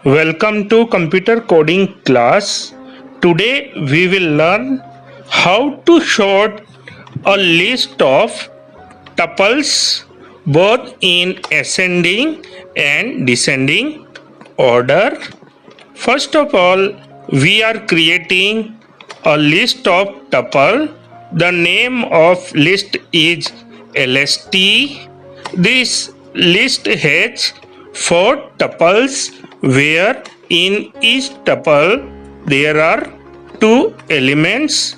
Welcome to computer coding class. Today we will learn how to sort a list of tuples both in ascending and descending order. First of all, we are creating a list of tuple. The name of list is lst. This list has 4 tuples where in each tuple there are 2 elements.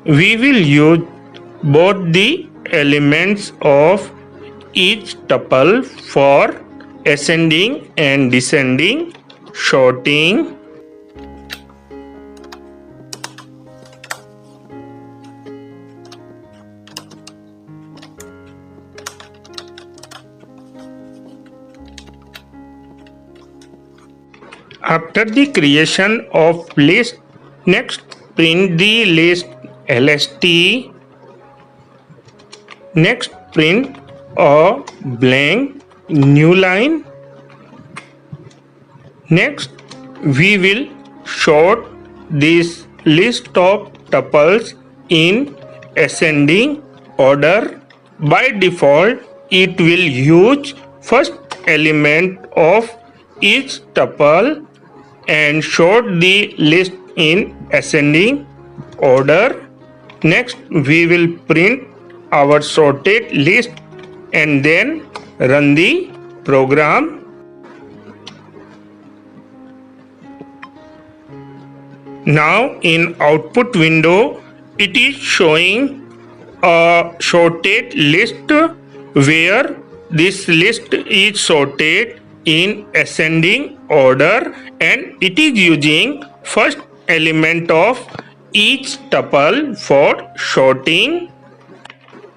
We will use both the elements of each tuple for ascending and descending sorting. After the creation of list, next print the list lst. Next print a blank new line. Next we will sort this list of tuples in ascending order. By default, it will use first element of each tuple and sort the list in ascending order. Next we will print our sorted list and then run the program. Now in output window it is showing a sorted list where this list is sorted in ascending order and it is using first element of each tuple for sorting.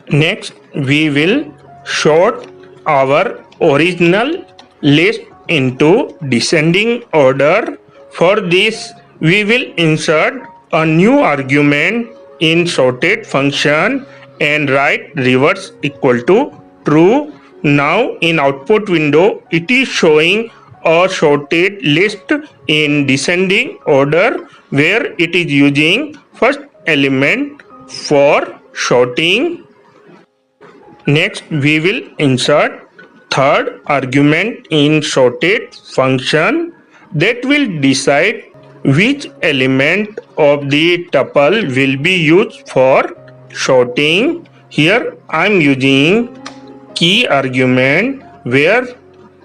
Next we will sort our original list into descending order. For this we will insert a new argument in sorted function and write reverse equal to true. Now in output window it is showing a sorted list in descending order where it is using first element for sorting. Next we will insert third argument in sorted function that will decide which element of the tuple will be used for sorting. Here I am using key argument where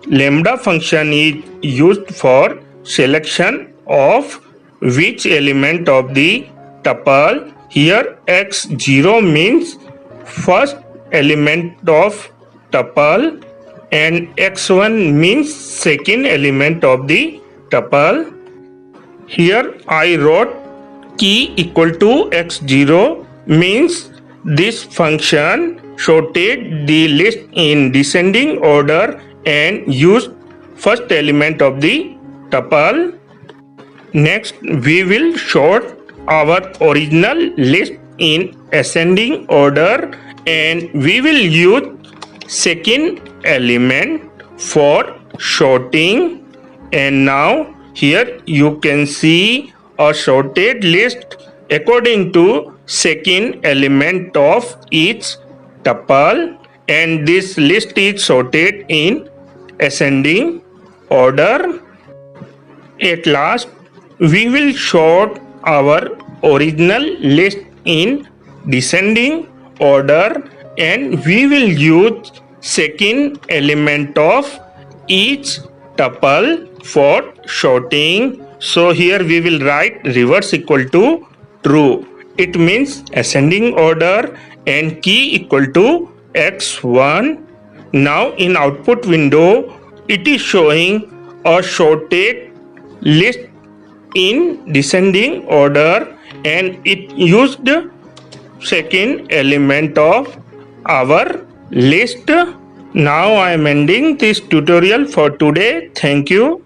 lambda function is used for selection of which element of the tuple. Here x0 means first element of tuple and x1 means second element of the tuple. Here I wrote key equal to x0 means this function sorted the list in descending order and used first element of the tuple. Next we will sort our original list in ascending order and we will use second element for sorting. And now here you can see a sorted list according to second element of each tuple and this list is sorted in ascending order. At last we will sort our original list in descending order and we will use second element of each tuple for sorting. So here we will write reverse equal to true. It means ascending order and key equal to x1. Now in output window it is showing a sorted list in descending order and it used second element of our list. Now I am ending this tutorial for today. Thank you.